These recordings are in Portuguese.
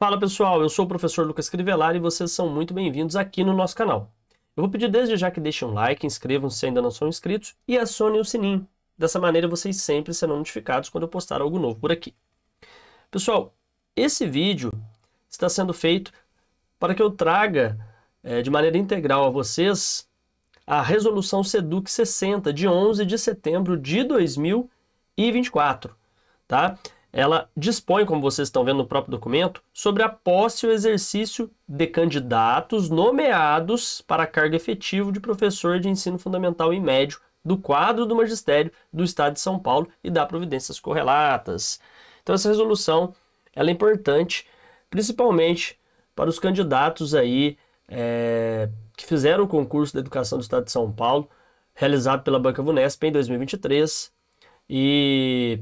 Fala pessoal, eu sou o professor Lucas Crivellari e vocês são muito bem-vindos aqui no nosso canal. Eu vou pedir desde já que deixem um like, inscrevam-se se ainda não são inscritos e acionem o sininho. Dessa maneira vocês sempre serão notificados quando eu postar algo novo por aqui. Pessoal, esse vídeo está sendo feito para que eu traga de maneira integral a vocês a resolução SEDUC 60 de 11 de setembro de 2024, tá? Ela dispõe, como vocês estão vendo no próprio documento, sobre a posse e o exercício de candidatos nomeados para a cargo efetivo de professor de ensino fundamental e médio do quadro do magistério do Estado de São Paulo e dá providências correlatas. Então essa resolução ela é importante, principalmente para os candidatos aí que fizeram o concurso da educação do Estado de São Paulo, realizado pela Banca VUNESP em 2023 e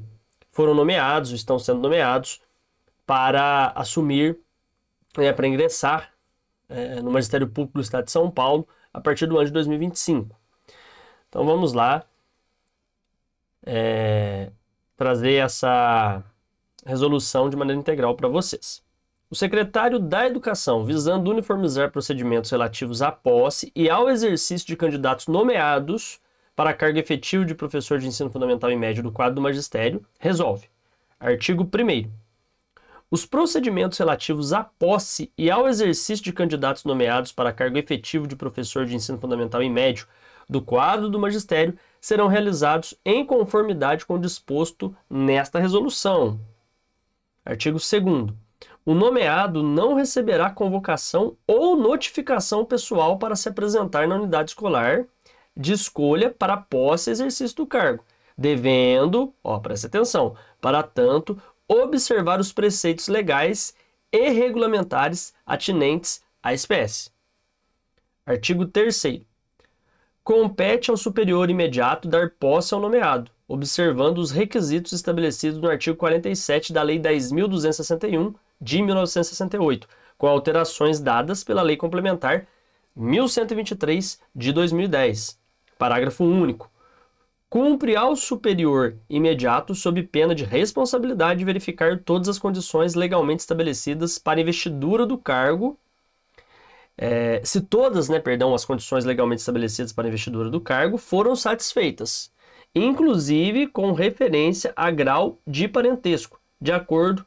foram nomeados, estão sendo nomeados para assumir, para ingressar no Magistério Público do Estado de São Paulo a partir do ano de 2025. Então vamos lá trazer essa resolução de maneira integral para vocês. O secretário da Educação, visando uniformizar procedimentos relativos à posse e ao exercício de candidatos nomeados para a carga efetiva de professor de ensino fundamental e médio do quadro do magistério, resolve. Artigo 1º. Os procedimentos relativos à posse e ao exercício de candidatos nomeados para a carga efetiva de professor de ensino fundamental e médio do quadro do magistério serão realizados em conformidade com o disposto nesta resolução. Artigo 2º. O nomeado não receberá convocação ou notificação pessoal para se apresentar na unidade escolar de escolha para posse e exercício do cargo, devendo, preste atenção, para tanto, observar os preceitos legais e regulamentares atinentes à espécie. Artigo 3º. Compete ao superior imediato dar posse ao nomeado, observando os requisitos estabelecidos no artigo 47 da Lei 10.261, de 1968, com alterações dadas pela Lei Complementar 1123, de 2010. Parágrafo único. Cumpre ao superior imediato, sob pena de responsabilidade, verificar todas as condições legalmente estabelecidas para investidura do cargo, se todas, as condições legalmente estabelecidas para investidura do cargo foram satisfeitas, inclusive com referência a grau de parentesco, de acordo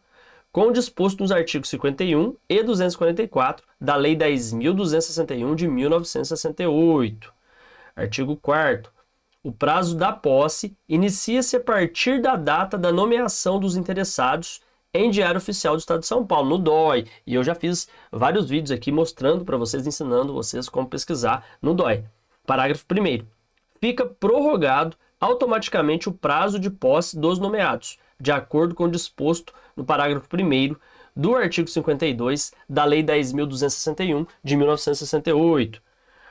com o disposto nos artigos 51 e 244 da Lei 10.261 de 1968. Artigo 4º. O prazo da posse inicia-se a partir da data da nomeação dos interessados em Diário Oficial do Estado de São Paulo, no DOI. E eu já fiz vários vídeos aqui mostrando para vocês, ensinando vocês como pesquisar no DOI. Parágrafo 1º. Fica prorrogado automaticamente o prazo de posse dos nomeados, de acordo com o disposto no parágrafo 1º do artigo 52 da Lei 10.261 de 1968.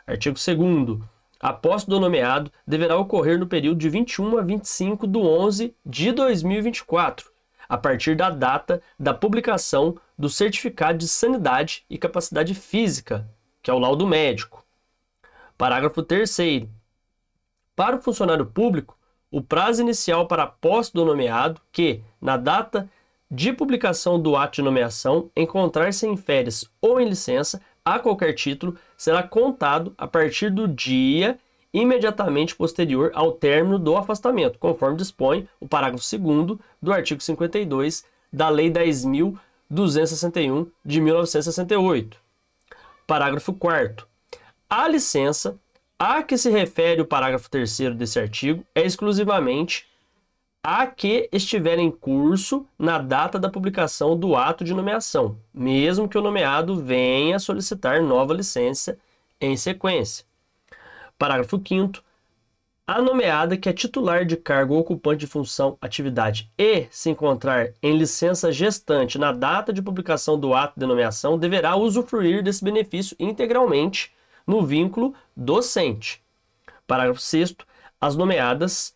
Artigo 2º. A posse do nomeado deverá ocorrer no período de 21 a 25 de 11 de 2024, a partir da data da publicação do Certificado de Sanidade e Capacidade Física, que é o laudo médico. Parágrafo 3º. Para o funcionário público, o prazo inicial para a posse do nomeado, que, na data de publicação do ato de nomeação, encontrar-se em férias ou em licença, a qualquer título, será contado a partir do dia imediatamente posterior ao término do afastamento, conforme dispõe o parágrafo 2º do artigo 52 da Lei 10.261 de 1968. Parágrafo 4º. A licença a que se refere o parágrafo 3º desse artigo é exclusivamente a que estiver em curso na data da publicação do ato de nomeação, mesmo que o nomeado venha solicitar nova licença em sequência. Parágrafo 5º. A nomeada que é titular de cargo ou ocupante de função, atividade e se encontrar em licença gestante na data de publicação do ato de nomeação deverá usufruir desse benefício integralmente no vínculo docente. Parágrafo 6º. As nomeadas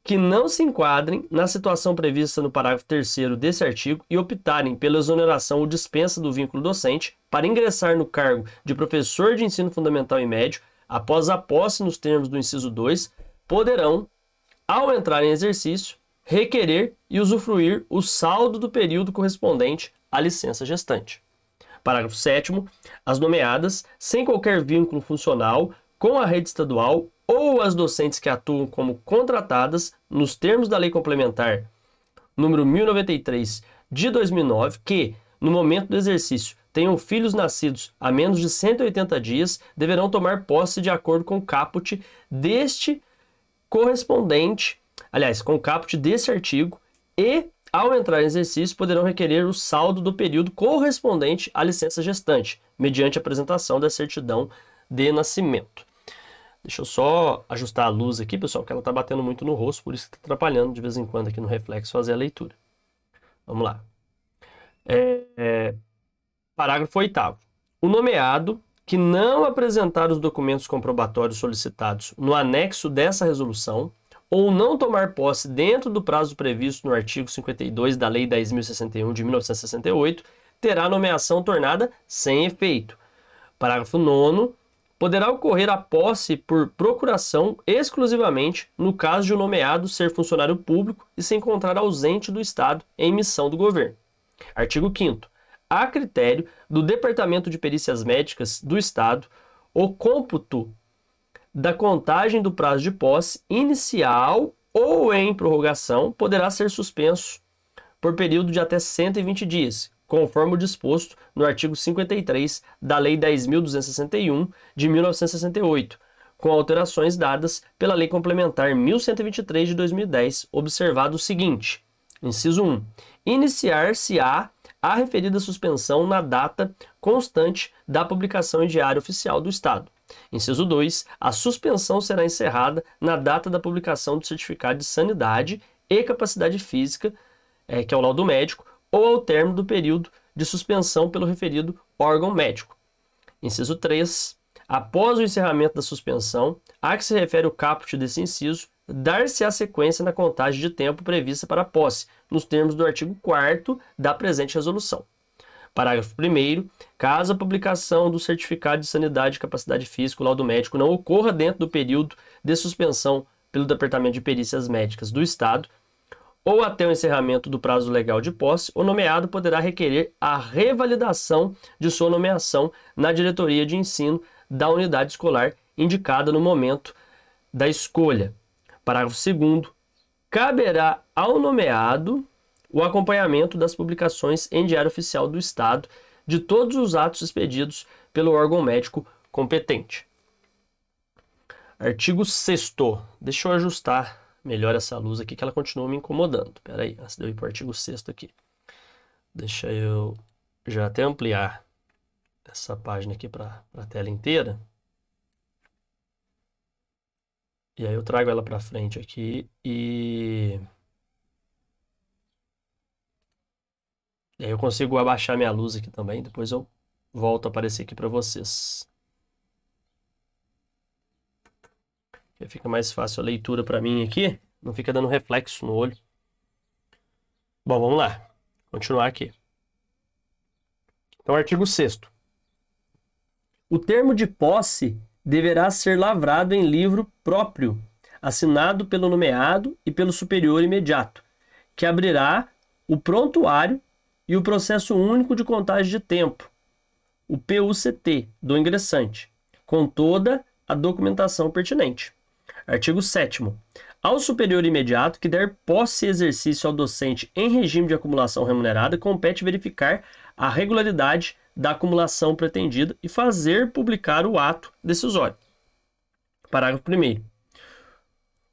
que não se enquadrem na situação prevista no parágrafo 3º desse artigo e optarem pela exoneração ou dispensa do vínculo docente para ingressar no cargo de professor de ensino fundamental e médio após a posse nos termos do inciso 2, poderão, ao entrar em exercício, requerer e usufruir o saldo do período correspondente a licença gestante. Parágrafo 7º. As nomeadas, sem qualquer vínculo funcional com a rede estadual ou as docentes que atuam como contratadas nos termos da Lei Complementar número 1093 de 2009, que, no momento do exercício, tenham filhos nascidos há menos de 180 dias, deverão tomar posse de acordo com o caput deste correspondente, aliás, com o caput desse artigo, e, ao entrar em exercício, poderão requerer o saldo do período correspondente à licença gestante, mediante apresentação da certidão de nascimento. Deixa eu só ajustar a luz aqui, pessoal, porque ela está batendo muito no rosto, por isso que está atrapalhando de vez em quando aqui no reflexo fazer a leitura. Vamos lá. Parágrafo 8º. O nomeado que não apresentar os documentos comprobatórios solicitados no anexo dessa resolução ou não tomar posse dentro do prazo previsto no artigo 52 da Lei 10.061 de 1968, terá a nomeação tornada sem efeito. Parágrafo 9º. Poderá ocorrer a posse por procuração exclusivamente no caso de o nomeado ser funcionário público e se encontrar ausente do Estado em missão do governo. Artigo 5º. A critério do Departamento de Perícias Médicas do Estado, o cômputo da contagem do prazo de posse inicial ou em prorrogação poderá ser suspenso por período de até 120 dias, conforme o disposto no artigo 53 da Lei 10.261 de 1968, com alterações dadas pela Lei Complementar 1123 de 2010, observado o seguinte: inciso 1. Iniciar-se-á a referida suspensão na data constante da publicação em Diário Oficial do Estado. Inciso 2. A suspensão será encerrada na data da publicação do certificado de sanidade e capacidade física, que é o laudo médico, ou ao término do período de suspensão pelo referido órgão médico. Inciso 3. Após o encerramento da suspensão, a que se refere o caput desse inciso, dar-se-á sequência na contagem de tempo prevista para a posse, nos termos do artigo 4º da presente resolução. Parágrafo 1º. Caso a publicação do certificado de sanidade e capacidade física, o laudo médico, não ocorra dentro do período de suspensão pelo Departamento de Perícias Médicas do Estado, ou até o encerramento do prazo legal de posse, o nomeado poderá requerer a revalidação de sua nomeação na diretoria de ensino da unidade escolar indicada no momento da escolha. Parágrafo 2º. Caberá ao nomeado o acompanhamento das publicações em Diário Oficial do Estado de todos os atos expedidos pelo órgão médico competente. Artigo 6º. Deixa eu ajustar melhor essa luz aqui que ela continua me incomodando. Espera aí, antes de eu ir para o artigo 6º aqui. Deixa eu já até ampliar essa página aqui para a tela inteira. E aí eu trago ela para frente aqui e aí eu consigo abaixar minha luz aqui também. Depois eu volto a aparecer aqui para vocês. Fica mais fácil a leitura para mim aqui. Não fica dando reflexo no olho. Bom, vamos lá. Continuar aqui. Então, artigo 6º. O termo de posse deverá ser lavrado em livro próprio, assinado pelo nomeado e pelo superior imediato, que abrirá o prontuário e o processo único de contagem de tempo, o PUCT, do ingressante, com toda a documentação pertinente. Artigo 7º. Ao superior imediato que der posse e exercício ao docente em regime de acumulação remunerada, compete verificar a regularidade da acumulação pretendida e fazer publicar o ato decisório. Parágrafo 1º.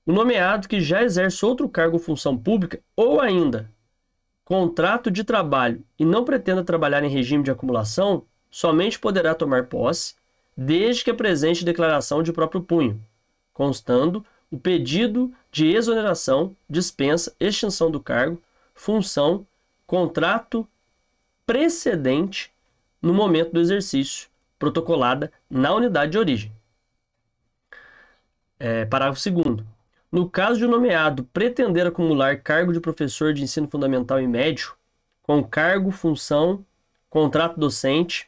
O nomeado que já exerce outro cargo ou função pública ou ainda contrato de trabalho e não pretenda trabalhar em regime de acumulação, somente poderá tomar posse desde que apresente declaração de próprio punho, constando o pedido de exoneração, dispensa, extinção do cargo, função, contrato precedente no momento do exercício, protocolada na unidade de origem. Parágrafo 2º. No caso de o nomeado pretender acumular cargo de professor de ensino fundamental e médio, com cargo, função, contrato docente,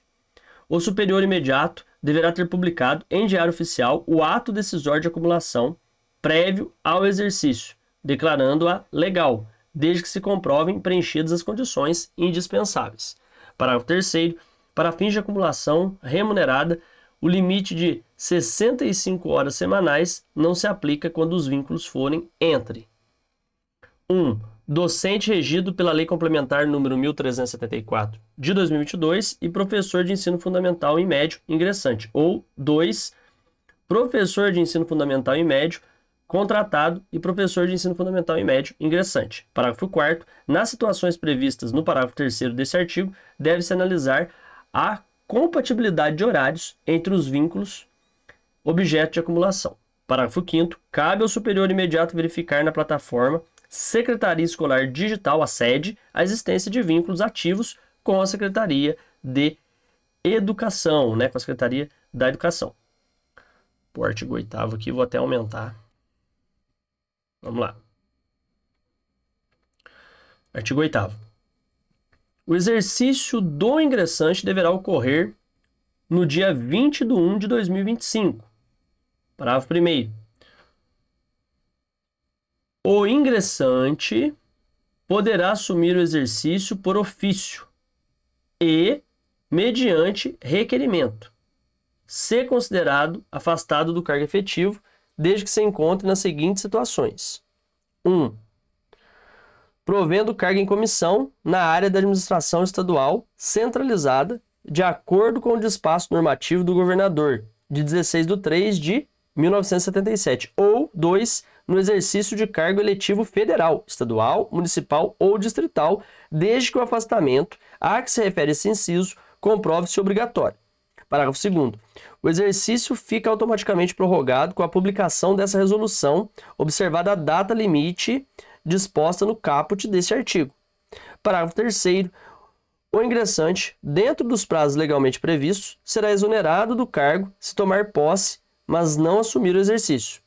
o superior imediato deverá ter publicado em Diário Oficial o ato decisório de acumulação prévio ao exercício, declarando-a legal, desde que se comprovem preenchidas as condições indispensáveis. Parágrafo 3º. Para fins de acumulação remunerada, o limite de 65 horas semanais não se aplica quando os vínculos forem entre 1. Docente regido pela Lei Complementar número 1374 de 2022 e professor de ensino fundamental e médio ingressante. Ou 2. Professor de ensino fundamental e médio contratado e professor de ensino fundamental e médio ingressante. Parágrafo 4º. Nas situações previstas no parágrafo 3º desse artigo, deve-se analisar a compatibilidade de horários entre os vínculos objeto de acumulação. Parágrafo 5º. Cabe ao superior imediato verificar na plataforma Secretaria Escolar Digital, a SED, a existência de vínculos ativos com a Secretaria de Educação, né? Com a Secretaria da Educação. O artigo 8º aqui, vou até aumentar. Vamos lá. Artigo 8º. O exercício do ingressante deverá ocorrer no dia 20 de 1 de 2025. Parágrafo 1º. O ingressante poderá assumir o exercício por ofício e, mediante requerimento, ser considerado afastado do cargo efetivo, desde que se encontre nas seguintes situações. 1. Provendo cargo em comissão na área da administração estadual centralizada, de acordo com o despacho normativo do governador, de 16/3 de 1977. Ou 2. No exercício de cargo eletivo federal, estadual, municipal ou distrital, desde que o afastamento a que se refere esse inciso comprove-se obrigatório. Parágrafo 2º. O exercício fica automaticamente prorrogado com a publicação dessa resolução, observada a data limite disposta no caput deste artigo. Parágrafo 3º. O ingressante, dentro dos prazos legalmente previstos, será exonerado do cargo se tomar posse, mas não assumir o exercício.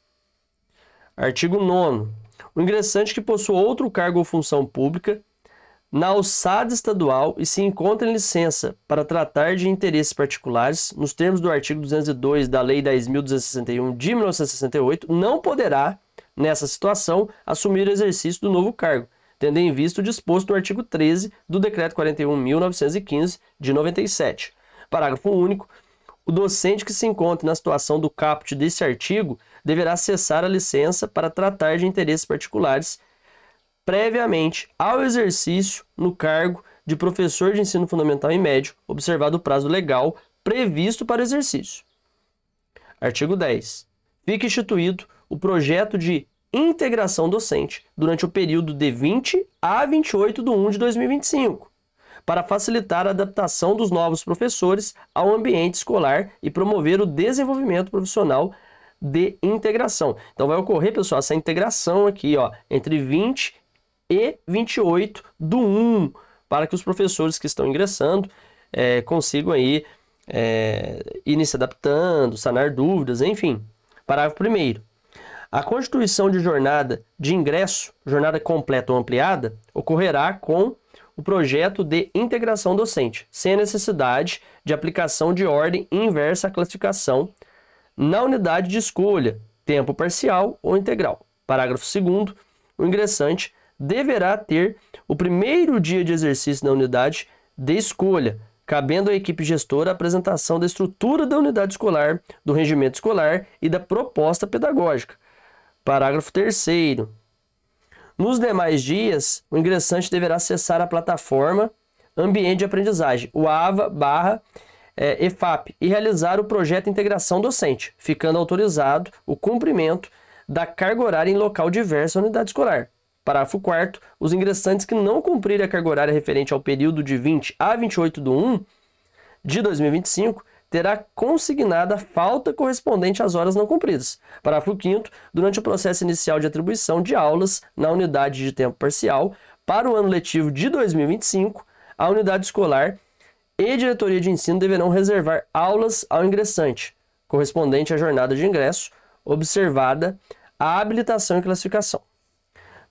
Artigo 9º. O ingressante que possua outro cargo ou função pública na alçada estadual e se encontra em licença para tratar de interesses particulares, nos termos do artigo 202 da Lei 10.261 de 1968, não poderá, nessa situação, assumir o exercício do novo cargo, tendo em vista o disposto no artigo 13 do Decreto 41.915 de 97. Parágrafo único. O docente que se encontre na situação do caput desse artigo deverá cessar a licença para tratar de interesses particulares previamente ao exercício no cargo de professor de ensino fundamental e médio, observado o prazo legal previsto para o exercício. Artigo 10. Fica instituído o projeto de integração docente durante o período de 20 a 28 de 1 de 2025, para facilitar a adaptação dos novos professores ao ambiente escolar e promover o desenvolvimento profissional de integração. Então vai ocorrer, pessoal, essa integração aqui, ó, entre 20 e 28 do 1, para que os professores que estão ingressando consigam aí irem se adaptando, sanar dúvidas, enfim. Parágrafo 1º. A constituição de jornada de ingresso, jornada completa ou ampliada, ocorrerá com o projeto de integração docente, sem a necessidade de aplicação de ordem inversa à classificação na unidade de escolha, tempo parcial ou integral. Parágrafo 2º. O ingressante deverá ter o primeiro dia de exercício na unidade de escolha, cabendo à equipe gestora a apresentação da estrutura da unidade escolar, do regimento escolar e da proposta pedagógica. Parágrafo 3º. Nos demais dias, o ingressante deverá acessar a plataforma Ambiente de Aprendizagem, o AVA/EFAP, e realizar o projeto de integração docente, ficando autorizado o cumprimento da carga horária em local diverso à unidade escolar. Parágrafo 4º. Os ingressantes que não cumprirem a carga horária referente ao período de 20 a 28 de 1 de 2025 terá consignada a falta correspondente às horas não cumpridas. Parágrafo 5º. Durante o processo inicial de atribuição de aulas na unidade de tempo parcial para o ano letivo de 2025, a unidade escolar e diretoria de ensino deverão reservar aulas ao ingressante, correspondente à jornada de ingresso, observada a habilitação e classificação.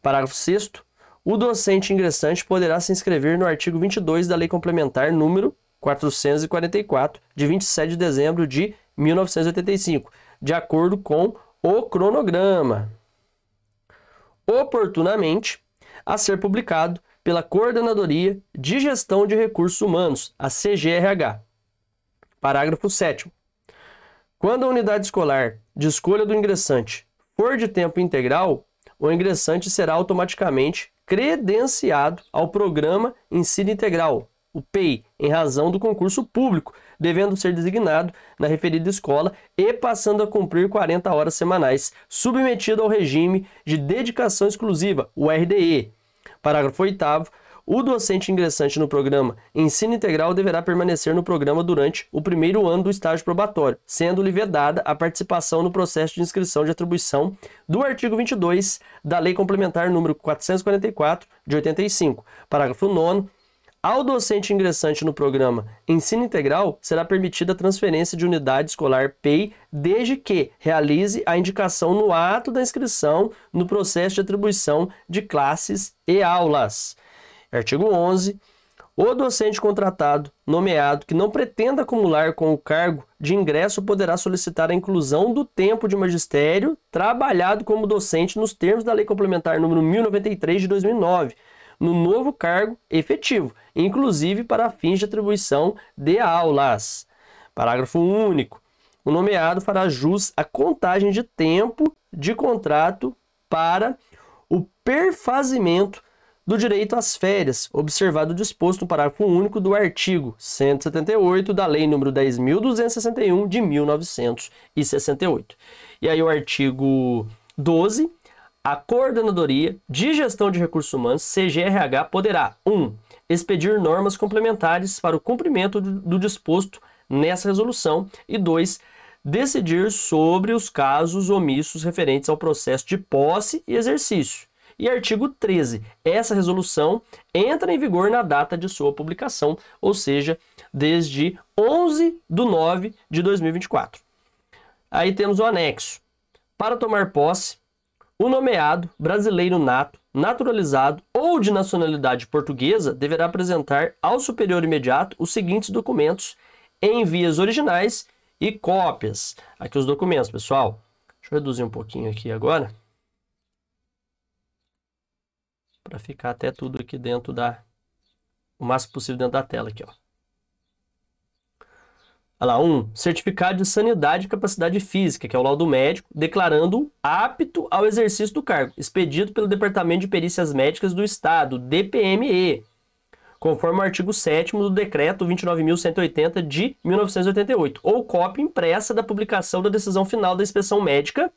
Parágrafo 6º. O docente ingressante poderá se inscrever no artigo 22 da Lei Complementar número 444, de 27 de dezembro de 1985, de acordo com o cronograma. Oportunamente, a ser publicado pela Coordenadoria de Gestão de Recursos Humanos, a CGRH. Parágrafo 7º. Quando a unidade escolar de escolha do ingressante for de tempo integral, o ingressante será automaticamente credenciado ao Programa Ensino Integral, o PEI, em razão do concurso público, devendo ser designado na referida escola e passando a cumprir 40 horas semanais, submetido ao regime de dedicação exclusiva, o RDE. Parágrafo 8º. O docente ingressante no programa Ensino Integral deverá permanecer no programa durante o primeiro ano do estágio probatório, sendo-lhe vedada a participação no processo de inscrição de atribuição do artigo 22 da Lei Complementar número 444, de 85. Parágrafo 9º. Ao docente ingressante no programa Ensino Integral será permitida a transferência de unidade escolar PEI desde que realize a indicação no ato da inscrição no processo de atribuição de classes e aulas. Artigo 11. O docente contratado, nomeado, que não pretenda acumular com o cargo de ingresso poderá solicitar a inclusão do tempo de magistério trabalhado como docente nos termos da Lei Complementar número 1093 de 2009, no novo cargo efetivo, inclusive para fins de atribuição de aulas. Parágrafo único. O nomeado fará jus à contagem de tempo de contrato para o perfazimento do direito às férias, observado o disposto no parágrafo único do artigo 178 da Lei nº 10.261 de 1968. E aí o artigo 12, a Coordenadoria de Gestão de Recursos Humanos, CGRH, poderá 1. Expedir normas complementares para o cumprimento do disposto nessa resolução e 2. Decidir sobre os casos omissos referentes ao processo de posse e exercício. E artigo 13. Essa resolução entra em vigor na data de sua publicação, ou seja, desde 11/9/2024. Aí temos o anexo. Para tomar posse, o nomeado brasileiro nato, naturalizado ou de nacionalidade portuguesa deverá apresentar ao superior imediato os seguintes documentos em vias originais e cópias. Aqui os documentos, pessoal. Deixa eu reduzir um pouquinho aqui agora, para ficar até tudo aqui dentro o máximo possível dentro da tela aqui, ó. Olha lá, 1. Certificado de sanidade e capacidade física, que é o laudo médico, declarando apto ao exercício do cargo, expedido pelo Departamento de Perícias Médicas do Estado, DPME, conforme o artigo 7º do Decreto 29.180 de 1988, ou cópia impressa da publicação da decisão final da inspeção médica,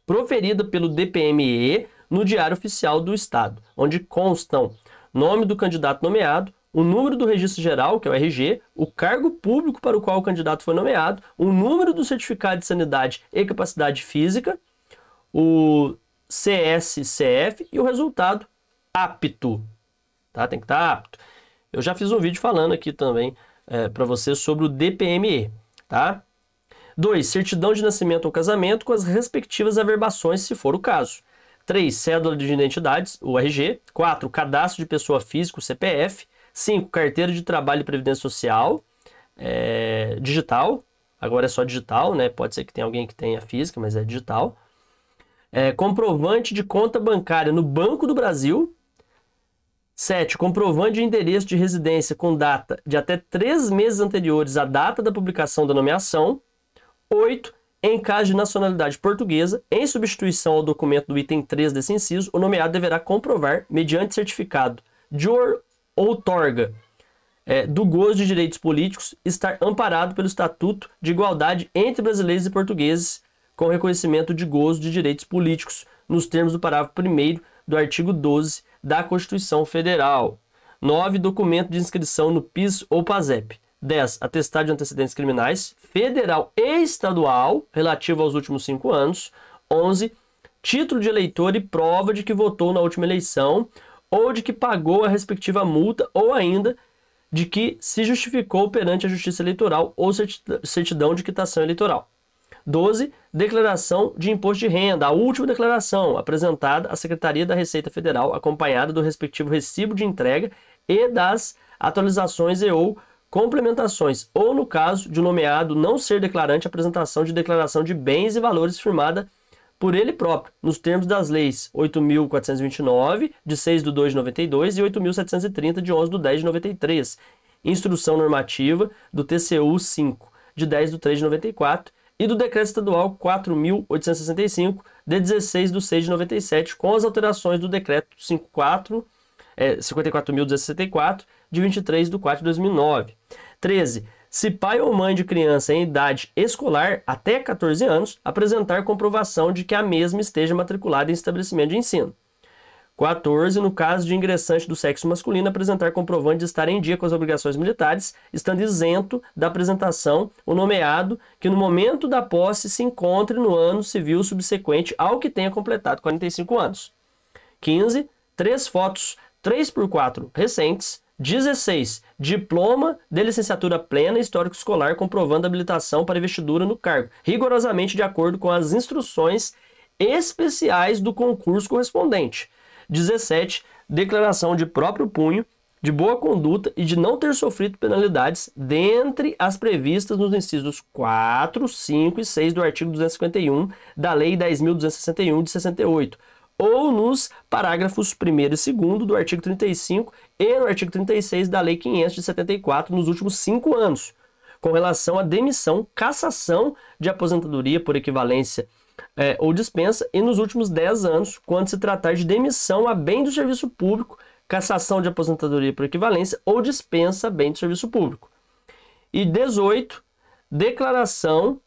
proferida pelo DPME, no Diário Oficial do Estado, onde constam nome do candidato nomeado, o número do registro geral, que é o RG, o cargo público para o qual o candidato foi nomeado, o número do certificado de sanidade e capacidade física, o CSCF e o resultado apto. Tá? Tem que estar apto. Eu já fiz um vídeo falando aqui também para você sobre o DPME. Tá? 2. Certidão de nascimento ou casamento com as respectivas averbações, se for o caso. 3. Cédula de identidades, o RG. 4. Cadastro de pessoa física, o CPF. 5. Carteira de trabalho e previdência social, digital. Agora é só digital, né? Pode ser que tenha alguém que tenha física, mas é digital. Comprovante de conta bancária no Banco do Brasil. 7. Comprovante de endereço de residência com data de até 3 meses anteriores à data da publicação da nomeação. 8. Em caso de nacionalidade portuguesa, em substituição ao documento do item 3 desse inciso, o nomeado deverá comprovar, mediante certificado de outorga do gozo de direitos políticos, estar amparado pelo Estatuto de Igualdade entre Brasileiros e Portugueses, com reconhecimento de gozo de direitos políticos, nos termos do parágrafo 1º do artigo 12 da Constituição Federal. 9. Documento de inscrição no PIS ou PASEP. 10. Atestado de antecedentes criminais, federal e estadual, relativo aos últimos 5 anos. 11. Título de eleitor e prova de que votou na última eleição, ou de que pagou a respectiva multa, ou ainda de que se justificou perante a Justiça Eleitoral ou certidão de quitação eleitoral. 12. Declaração de imposto de renda, a última declaração, apresentada à Secretaria da Receita Federal, acompanhada do respectivo recibo de entrega e das atualizações e ou complementações, ou no caso de o nomeado não ser declarante, apresentação de declaração de bens e valores firmada por ele próprio, nos termos das leis 8.429, de 6/2/92 e 8.730, de 11/10/93, Instrução Normativa do TCU 5, de 10/3/94, e do Decreto Estadual 4.865, de 16/6/97, com as alterações do Decreto 54.264, de 23/4/2009. 13. Se pai ou mãe de criança em idade escolar até 14 anos apresentar comprovação de que a mesma esteja matriculada em estabelecimento de ensino. 14. No caso de ingressante do sexo masculino, apresentar comprovante de estar em dia com as obrigações militares, estando isento da apresentação o nomeado que no momento da posse se encontre no ano civil subsequente ao que tenha completado 45 anos. 15. 3 fotos 3x4 recentes. 16. Diploma de licenciatura plena histórico escolar comprovando habilitação para investidura no cargo, rigorosamente de acordo com as instruções especiais do concurso correspondente. 17. Declaração de próprio punho, de boa conduta e de não ter sofrido penalidades, dentre as previstas nos incisos 4, 5 e 6 do artigo 251 da Lei 10.261 de 68, ou nos parágrafos 1º e 2º do artigo 35 e no artigo 36 da Lei 500 de 74 nos últimos 5 anos, com relação à demissão, cassação de aposentadoria por equivalência ou dispensa, e nos últimos 10 anos, quando se tratar de demissão a bem do serviço público, cassação de aposentadoria por equivalência ou dispensa a bem do serviço público. E 18. Declaração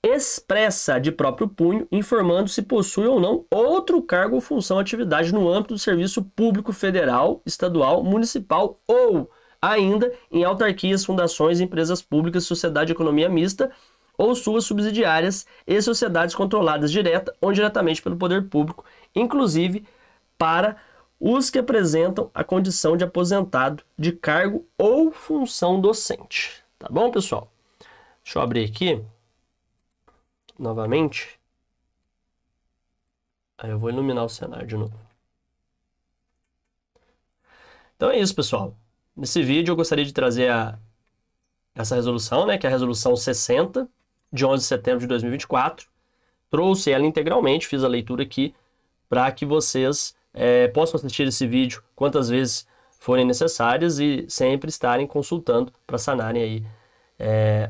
expressa de próprio punho, informando se possui ou não outro cargo ou função ou atividade no âmbito do serviço público federal, estadual, municipal ou ainda em autarquias, fundações, empresas públicas, sociedade de economia mista ou suas subsidiárias e sociedades controladas direta ou indiretamente pelo poder público, inclusive para os que apresentam a condição de aposentado de cargo ou função docente. Tá bom, pessoal? Deixa eu abrir aqui novamente. Aí eu vou iluminar o cenário de novo. Então é isso, pessoal. Nesse vídeo eu gostaria de trazer essa resolução, né, que é a resolução 60, de 11 de setembro de 2024. Trouxe ela integralmente, fiz a leitura aqui, para que vocês possam assistir esse vídeo quantas vezes forem necessárias e sempre estarem consultando para sanarem aí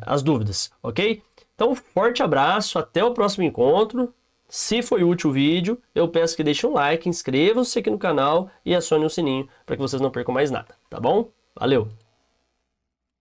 as dúvidas, ok? Então, forte abraço, até o próximo encontro. Se foi útil o vídeo, eu peço que deixem um like, inscrevam-se aqui no canal e acionem o sininho para que vocês não percam mais nada, tá bom? Valeu!